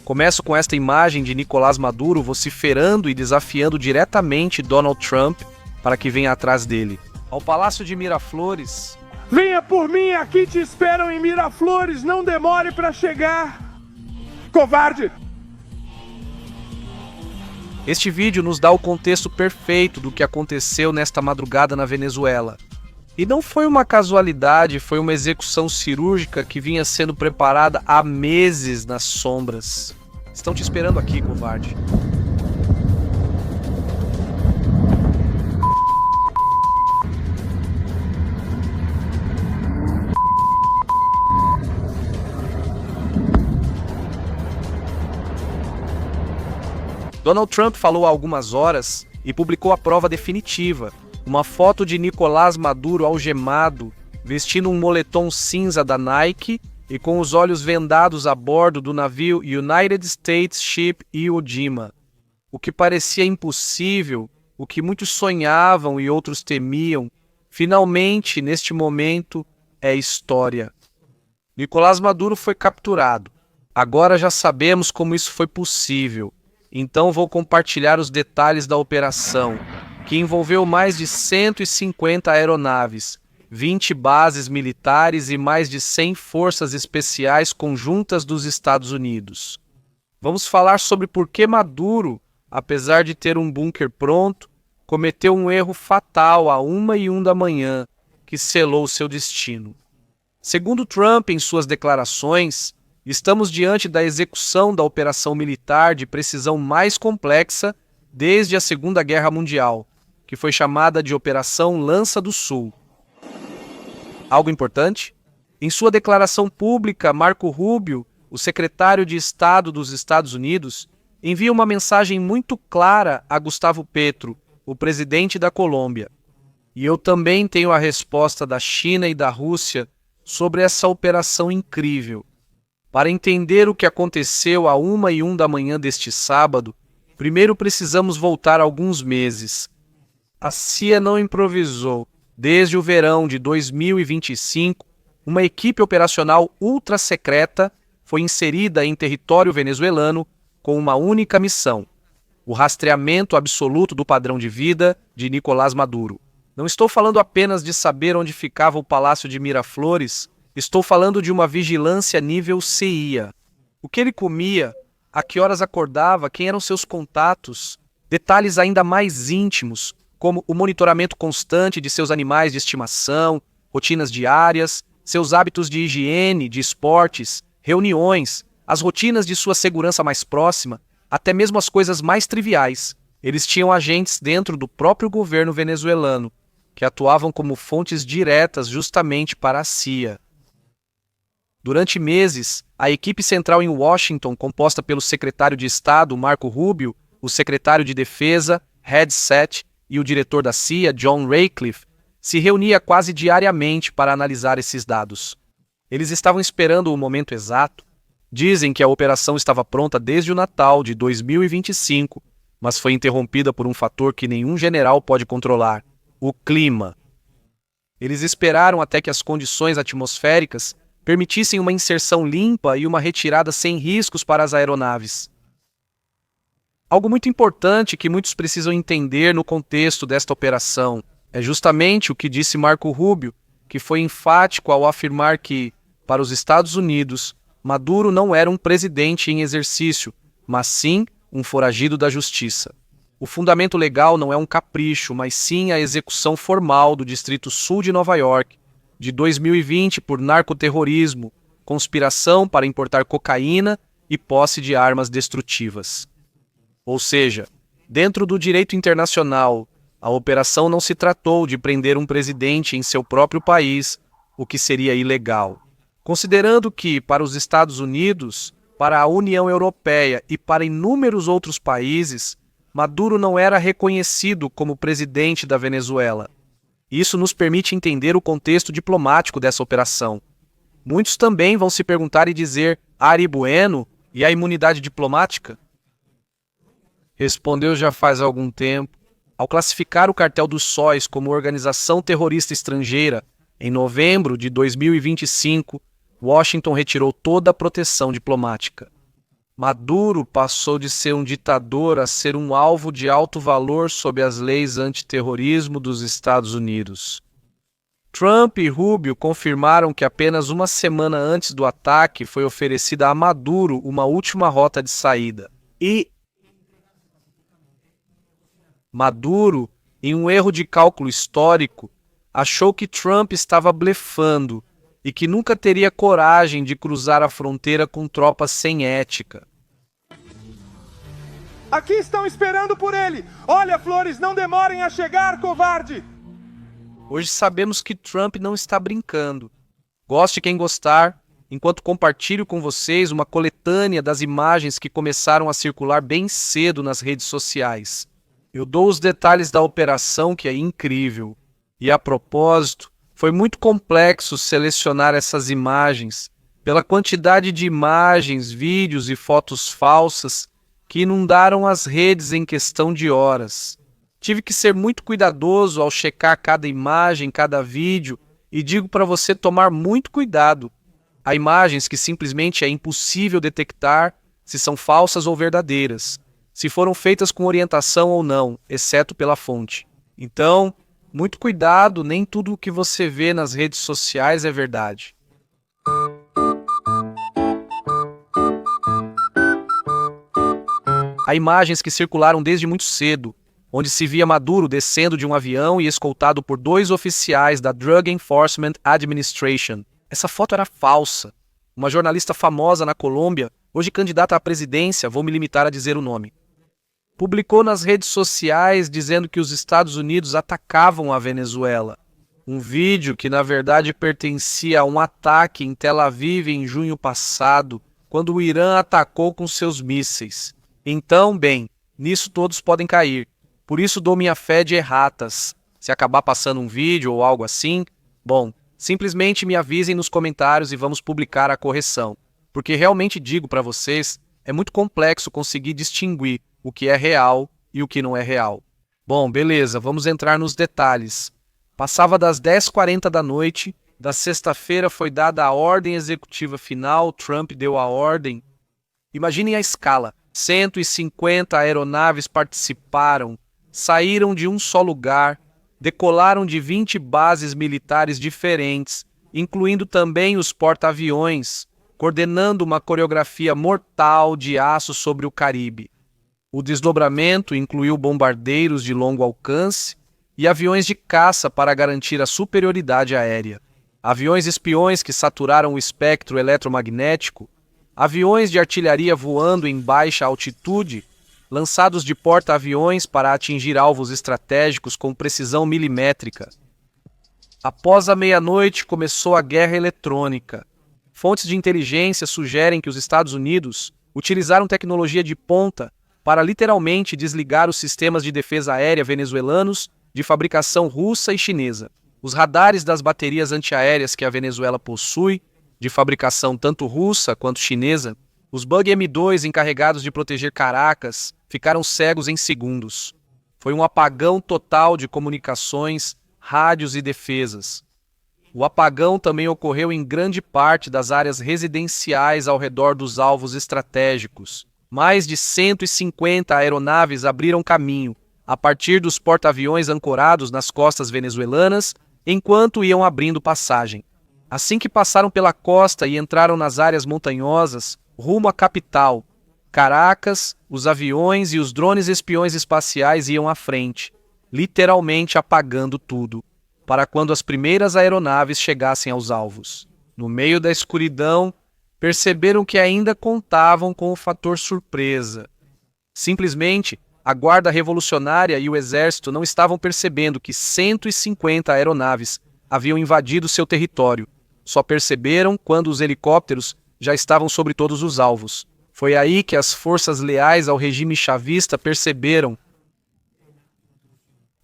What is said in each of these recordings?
Começo com esta imagem de Nicolás Maduro vociferando e desafiando diretamente Donald Trump para que venha atrás dele. Ao Palácio de Miraflores... Venha por mim, aqui te esperam em Miraflores, não demore para chegar. Covarde! Este vídeo nos dá o contexto perfeito do que aconteceu nesta madrugada na Venezuela. E não foi uma casualidade, foi uma execução cirúrgica que vinha sendo preparada há meses nas sombras. Estão te esperando aqui, covarde. Donald Trump falou há algumas horas e publicou a prova definitiva, uma foto de Nicolás Maduro algemado, vestindo um moletom cinza da Nike e com os olhos vendados a bordo do navio United States Ship Iwo Jima. O que parecia impossível, o que muitos sonhavam e outros temiam, finalmente, neste momento, é história. Nicolás Maduro foi capturado. Agora já sabemos como isso foi possível. Então vou compartilhar os detalhes da operação, que envolveu mais de 150 aeronaves, 20 bases militares e mais de 100 forças especiais conjuntas dos Estados Unidos. Vamos falar sobre por que Maduro, apesar de ter um bunker pronto, cometeu um erro fatal à 1h01 da manhã, que selou seu destino. Segundo Trump em suas declarações, estamos diante da execução da operação militar de precisão mais complexa desde a Segunda Guerra Mundial, que foi chamada de Operação Lança do Sul. Algo importante? Em sua declaração pública, Marco Rubio, o secretário de Estado dos Estados Unidos, envia uma mensagem muito clara a Gustavo Petro, o presidente da Colômbia. E eu também tenho a resposta da China e da Rússia sobre essa operação incrível. Para entender o que aconteceu à 1h01 da manhã deste sábado, primeiro precisamos voltar alguns meses. A CIA não improvisou. Desde o verão de 2025, uma equipe operacional ultra-secreta foi inserida em território venezuelano com uma única missão: o rastreamento absoluto do padrão de vida de Nicolás Maduro. Não estou falando apenas de saber onde ficava o Palácio de Miraflores, estou falando de uma vigilância nível CIA. O que ele comia, a que horas acordava, quem eram seus contatos, detalhes ainda mais íntimos, como o monitoramento constante de seus animais de estimação, rotinas diárias, seus hábitos de higiene, de esportes, reuniões, as rotinas de sua segurança mais próxima, até mesmo as coisas mais triviais. Eles tinham agentes dentro do próprio governo venezuelano, que atuavam como fontes diretas justamente para a CIA. Durante meses, a equipe central em Washington, composta pelo secretário de Estado, Marco Rubio, o secretário de Defesa, Hegseth, e o diretor da CIA, John Ratcliffe, se reunia quase diariamente para analisar esses dados. Eles estavam esperando o momento exato. Dizem que a operação estava pronta desde o Natal de 2025, mas foi interrompida por um fator que nenhum general pode controlar: o clima. Eles esperaram até que as condições atmosféricas permitissem uma inserção limpa e uma retirada sem riscos para as aeronaves. Algo muito importante que muitos precisam entender no contexto desta operação é justamente o que disse Marco Rubio, que foi enfático ao afirmar que, para os Estados Unidos, Maduro não era um presidente em exercício, mas sim um foragido da justiça. O fundamento legal não é um capricho, mas sim a execução formal do Distrito Sul de Nova York, de 2020 por narcoterrorismo, conspiração para importar cocaína e posse de armas destrutivas. Ou seja, dentro do direito internacional, a operação não se tratou de prender um presidente em seu próprio país, o que seria ilegal. Considerando que, para os Estados Unidos, para a União Europeia e para inúmeros outros países, Maduro não era reconhecido como presidente da Venezuela. Isso nos permite entender o contexto diplomático dessa operação. Muitos também vão se perguntar e dizer: Ari Bueno, e a imunidade diplomática? Respondeu já faz algum tempo. Ao classificar o Cartel dos Sóis como organização terrorista estrangeira, em novembro de 2025, Washington retirou toda a proteção diplomática. Maduro passou de ser um ditador a ser um alvo de alto valor sob as leis antiterrorismo dos Estados Unidos. Trump e Rubio confirmaram que apenas uma semana antes do ataque foi oferecida a Maduro uma última rota de saída. E Maduro, em um erro de cálculo histórico, achou que Trump estava blefando e que nunca teria coragem de cruzar a fronteira com tropas sem ética. Aqui estão esperando por ele! Olha, Flores, não demorem a chegar, covarde! Hoje sabemos que Trump não está brincando. Goste quem gostar, enquanto compartilho com vocês uma coletânea das imagens que começaram a circular bem cedo nas redes sociais. Eu dou os detalhes da operação, que é incrível. E a propósito, foi muito complexo selecionar essas imagens, pela quantidade de imagens, vídeos e fotos falsas que inundaram as redes em questão de horas. Tive que ser muito cuidadoso ao checar cada imagem, cada vídeo, e digo para você tomar muito cuidado. Há imagens que simplesmente é impossível detectar se são falsas ou verdadeiras, se foram feitas com orientação ou não, exceto pela fonte. Então, muito cuidado, nem tudo o que você vê nas redes sociais é verdade. Há imagens que circularam desde muito cedo, onde se via Maduro descendo de um avião e escoltado por 2 oficiais da Drug Enforcement Administration. Essa foto era falsa. Uma jornalista famosa na Colômbia, hoje candidata à presidência, vou me limitar a dizer o nome, publicou nas redes sociais dizendo que os Estados Unidos atacavam a Venezuela. Um vídeo que, na verdade, pertencia a um ataque em Tel Aviv em junho passado, quando o Irã atacou com seus mísseis. Então, bem, nisso todos podem cair. Por isso dou minha fé de erratas. Se acabar passando um vídeo ou algo assim, bom, simplesmente me avisem nos comentários e vamos publicar a correção. Porque realmente digo para vocês, é muito complexo conseguir distinguir o que é real e o que não é real. Bom, beleza, vamos entrar nos detalhes. Passava das 10h40 da noite, da sexta-feira foi dada a ordem executiva final, Trump deu a ordem. Imaginem a escala, 150 aeronaves participaram, saíram de um só lugar, decolaram de 20 bases militares diferentes, incluindo também os porta-aviões, coordenando uma coreografia mortal de aço sobre o Caribe. O desdobramento incluiu bombardeiros de longo alcance e aviões de caça para garantir a superioridade aérea, aviões espiões que saturaram o espectro eletromagnético, aviões de artilharia voando em baixa altitude, lançados de porta-aviões para atingir alvos estratégicos com precisão milimétrica. Após a meia-noite começou a guerra eletrônica. Fontes de inteligência sugerem que os Estados Unidos utilizaram tecnologia de ponta para literalmente desligar os sistemas de defesa aérea venezuelanos de fabricação russa e chinesa. Os radares das baterias antiaéreas que a Venezuela possui, de fabricação tanto russa quanto chinesa, os Bug M2 encarregados de proteger Caracas ficaram cegos em segundos. Foi um apagão total de comunicações, rádios e defesas. O apagão também ocorreu em grande parte das áreas residenciais ao redor dos alvos estratégicos. Mais de 150 aeronaves abriram caminho, a partir dos porta-aviões ancorados nas costas venezuelanas, enquanto iam abrindo passagem. Assim que passaram pela costa e entraram nas áreas montanhosas, rumo à capital, Caracas, os aviões e os drones espiões espaciais iam à frente, literalmente apagando tudo, para quando as primeiras aeronaves chegassem aos alvos. No meio da escuridão, perceberam que ainda contavam com o fator surpresa. Simplesmente, a Guarda Revolucionária e o Exército não estavam percebendo que 150 aeronaves haviam invadido seu território. Só perceberam quando os helicópteros já estavam sobre todos os alvos. Foi aí que as forças leais ao regime chavista perceberam.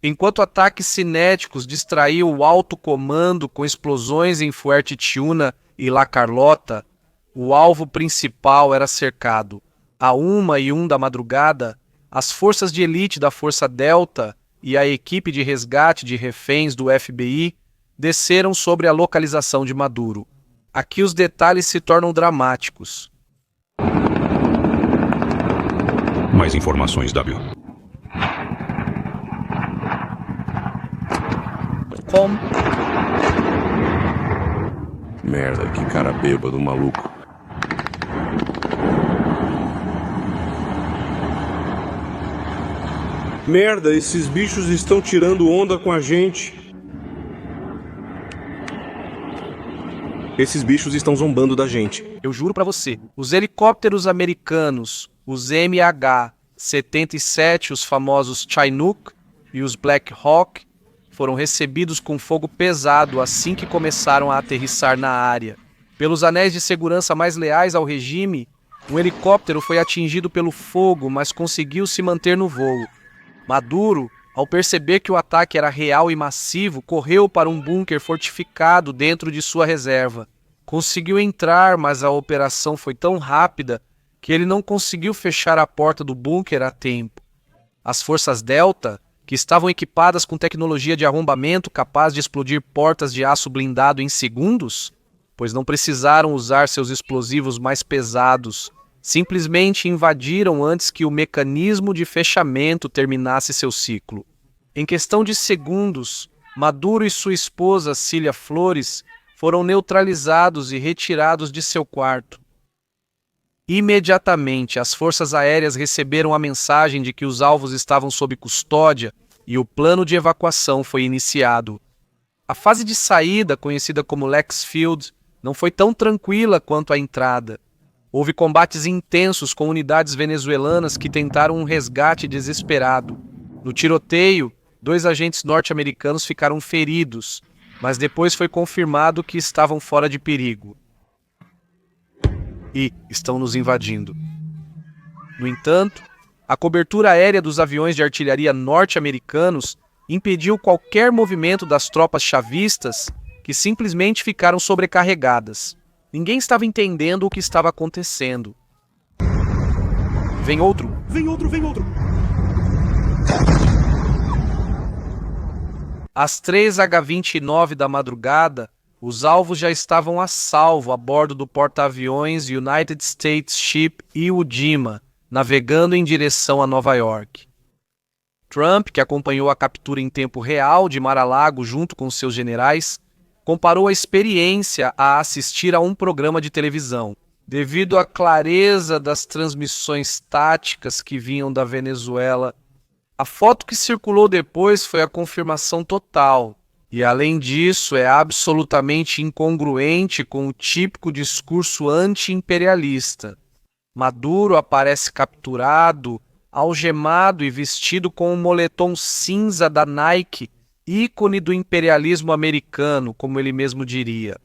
Enquanto ataques cinéticos distraíam o alto comando com explosões em Fuerte Tiuna e La Carlota, o alvo principal era cercado. À 1h01 da madrugada, as forças de elite da Força Delta e a equipe de resgate de reféns do FBI desceram sobre a localização de Maduro. Aqui os detalhes se tornam dramáticos. Mais informações, W. Como? Merda, que cara bêbado, maluco. Merda, esses bichos estão tirando onda com a gente. Esses bichos estão zombando da gente. Eu juro pra você, os helicópteros americanos, os MH-77, os famosos Chinook e os Black Hawk, foram recebidos com fogo pesado assim que começaram a aterrissar na área. Pelos anéis de segurança mais leais ao regime, um helicóptero foi atingido pelo fogo, mas conseguiu se manter no voo. Maduro, ao perceber que o ataque era real e massivo, correu para um bunker fortificado dentro de sua reserva. Conseguiu entrar, mas a operação foi tão rápida que ele não conseguiu fechar a porta do bunker a tempo. As forças Delta, que estavam equipadas com tecnologia de arrombamento capaz de explodir portas de aço blindado em segundos, pois não precisaram usar seus explosivos mais pesados, simplesmente invadiram antes que o mecanismo de fechamento terminasse seu ciclo. Em questão de segundos, Maduro e sua esposa Cília Flores foram neutralizados e retirados de seu quarto. Imediatamente, as forças aéreas receberam a mensagem de que os alvos estavam sob custódia e o plano de evacuação foi iniciado. A fase de saída, conhecida como Lex Field, não foi tão tranquila quanto a entrada. Houve combates intensos com unidades venezuelanas que tentaram um resgate desesperado. No tiroteio, 2 agentes norte-americanos ficaram feridos, mas depois foi confirmado que estavam fora de perigo. E estão nos invadindo. No entanto, a cobertura aérea dos aviões de artilharia norte-americanos impediu qualquer movimento das tropas chavistas, que simplesmente ficaram sobrecarregadas. Ninguém estava entendendo o que estava acontecendo. Vem outro! Vem outro, vem outro! Às 3h29 da madrugada, os alvos já estavam a salvo a bordo do porta-aviões United States Ship Iwo Jima, navegando em direção a Nova York. Trump, que acompanhou a captura em tempo real de Mar-a-Lago junto com seus generais, comparou a experiência a assistir a um programa de televisão. Devido à clareza das transmissões táticas que vinham da Venezuela, a foto que circulou depois foi a confirmação total. E, além disso, é absolutamente incongruente com o típico discurso anti-imperialista. Maduro aparece capturado, algemado e vestido com um moletom cinza da Nike, ícone do imperialismo americano, como ele mesmo diria.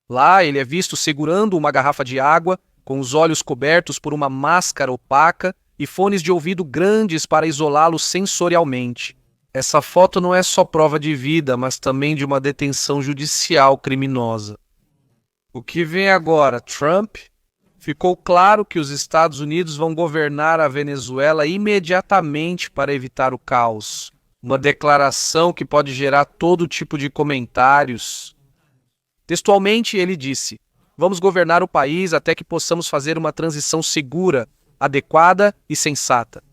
Lá, ele é visto segurando uma garrafa de água, com os olhos cobertos por uma máscara opaca e fones de ouvido grandes para isolá-lo sensorialmente. Essa foto não é só prova de vida, mas também de uma detenção judicial criminosa. O que vem agora, Trump? Ficou claro que os Estados Unidos vão governar a Venezuela imediatamente para evitar o caos. Uma declaração que pode gerar todo tipo de comentários. Textualmente, ele disse: "Vamos governar o país até que possamos fazer uma transição segura, adequada e sensata."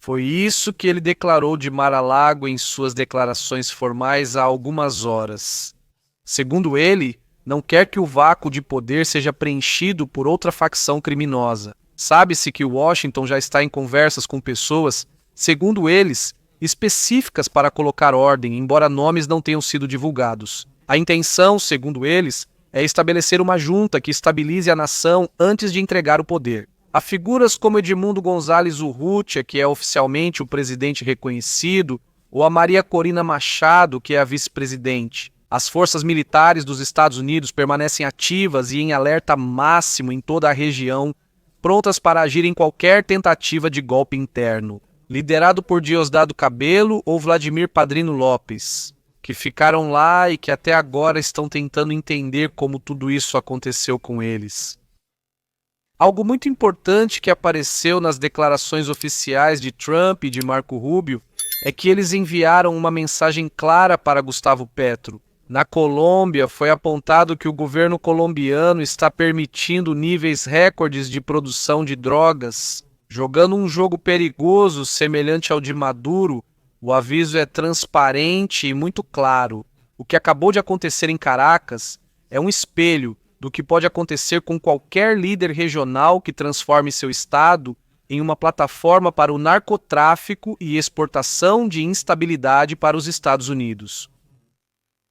Foi isso que ele declarou de Mar-a-Lago em suas declarações formais há algumas horas. Segundo ele, não quer que o vácuo de poder seja preenchido por outra facção criminosa. Sabe-se que Washington já está em conversas com pessoas, segundo eles, específicas para colocar ordem, embora nomes não tenham sido divulgados. A intenção, segundo eles, é estabelecer uma junta que estabilize a nação antes de entregar o poder. Há figuras como Edmundo González Urrutia, que é oficialmente o presidente reconhecido, ou a Maria Corina Machado, que é a vice-presidente. As forças militares dos Estados Unidos permanecem ativas e em alerta máximo em toda a região, prontas para agir em qualquer tentativa de golpe interno. Liderado por Diosdado Cabello ou Vladimir Padrino Lopes, que ficaram lá e que até agora estão tentando entender como tudo isso aconteceu com eles. Algo muito importante que apareceu nas declarações oficiais de Trump e de Marco Rubio é que eles enviaram uma mensagem clara para Gustavo Petro. Na Colômbia, foi apontado que o governo colombiano está permitindo níveis recordes de produção de drogas, Jogando um jogo perigoso semelhante ao de Maduro, o aviso é transparente e muito claro. O que acabou de acontecer em Caracas é um espelho do que pode acontecer com qualquer líder regional que transforme seu estado em uma plataforma para o narcotráfico e exportação de instabilidade para os Estados Unidos.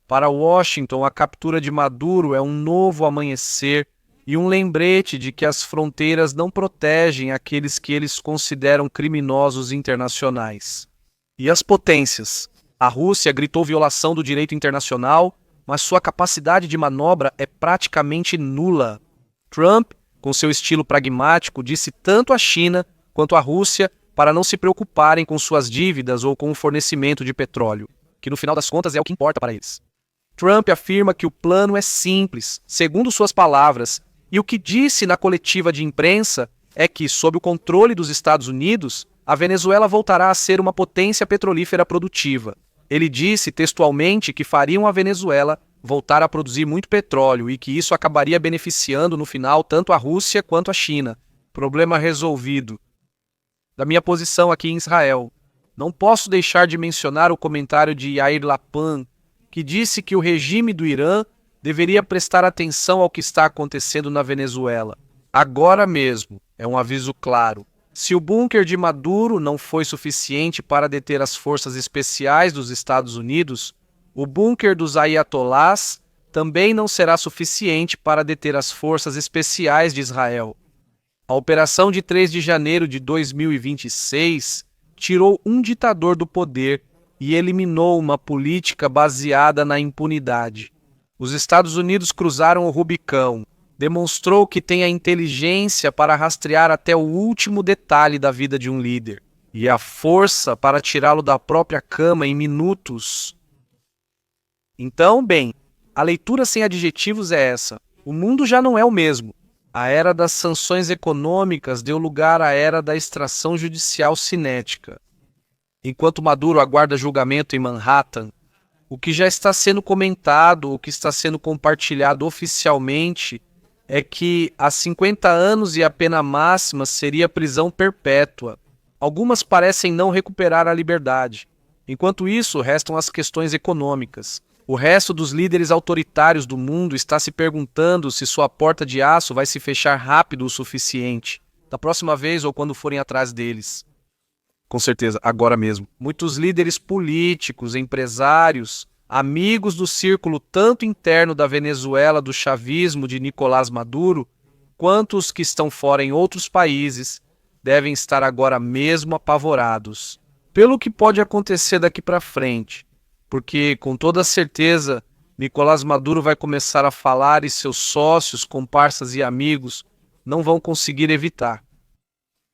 Para Washington, a captura de Maduro é um novo amanhecer e um lembrete de que as fronteiras não protegem aqueles que eles consideram criminosos internacionais. E as potências? A Rússia gritou violação do direito internacional, mas sua capacidade de manobra é praticamente nula. Trump, com seu estilo pragmático, disse tanto à China quanto à Rússia para não se preocuparem com suas dívidas ou com o fornecimento de petróleo, que no final das contas é o que importa para eles. Trump afirma que o plano é simples, segundo suas palavras, e o que disse na coletiva de imprensa é que, sob o controle dos Estados Unidos, a Venezuela voltará a ser uma potência petrolífera produtiva. Ele disse textualmente que fariam a Venezuela voltar a produzir muito petróleo e que isso acabaria beneficiando no final tanto a Rússia quanto a China. Problema resolvido. Da minha posição aqui em Israel, não posso deixar de mencionar o comentário de Yair Lapin, que disse que o regime do Irã deveria prestar atenção ao que está acontecendo na Venezuela. Agora mesmo, é um aviso claro. Se o bunker de Maduro não foi suficiente para deter as forças especiais dos Estados Unidos, o bunker dos Ayatollahs também não será suficiente para deter as forças especiais de Israel. A operação de 3 de janeiro de 2026 tirou um ditador do poder e eliminou uma política baseada na impunidade. Os Estados Unidos cruzaram o Rubicão, demonstrou que tem a inteligência para rastrear até o último detalhe da vida de um líder e a força para tirá-lo da própria cama em minutos. Então, bem, a leitura sem adjetivos é essa. O mundo já não é o mesmo. A era das sanções econômicas deu lugar à era da extração judicial cinética. Enquanto Maduro aguarda julgamento em Manhattan, o que já está sendo comentado, o que está sendo compartilhado oficialmente, é que há 50 anos e a pena máxima seria prisão perpétua. Algumas parecem não recuperar a liberdade. Enquanto isso, restam as questões econômicas. O resto dos líderes autoritários do mundo está se perguntando se sua porta de aço vai se fechar rápido o suficiente, da próxima vez ou quando forem atrás deles. Com certeza, agora mesmo. Muitos líderes políticos, empresários, amigos do círculo tanto interno da Venezuela do chavismo de Nicolás Maduro, quanto os que estão fora em outros países, devem estar agora mesmo apavorados pelo que pode acontecer daqui para frente, porque com toda certeza Nicolás Maduro vai começar a falar e seus sócios, comparsas e amigos não vão conseguir evitar.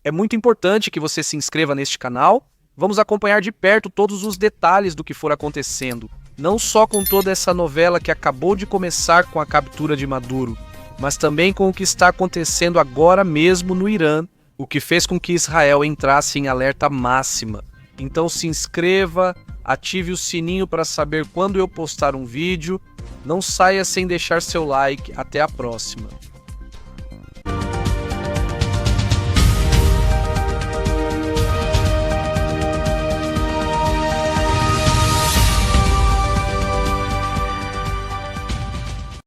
É muito importante que você se inscreva neste canal. Vamos acompanhar de perto todos os detalhes do que for acontecendo, não só com toda essa novela que acabou de começar com a captura de Maduro, mas também com o que está acontecendo agora mesmo no Irã, o que fez com que Israel entrasse em alerta máxima. Então se inscreva, ative o sininho para saber quando eu postar um vídeo, não saia sem deixar seu like. Até a próxima.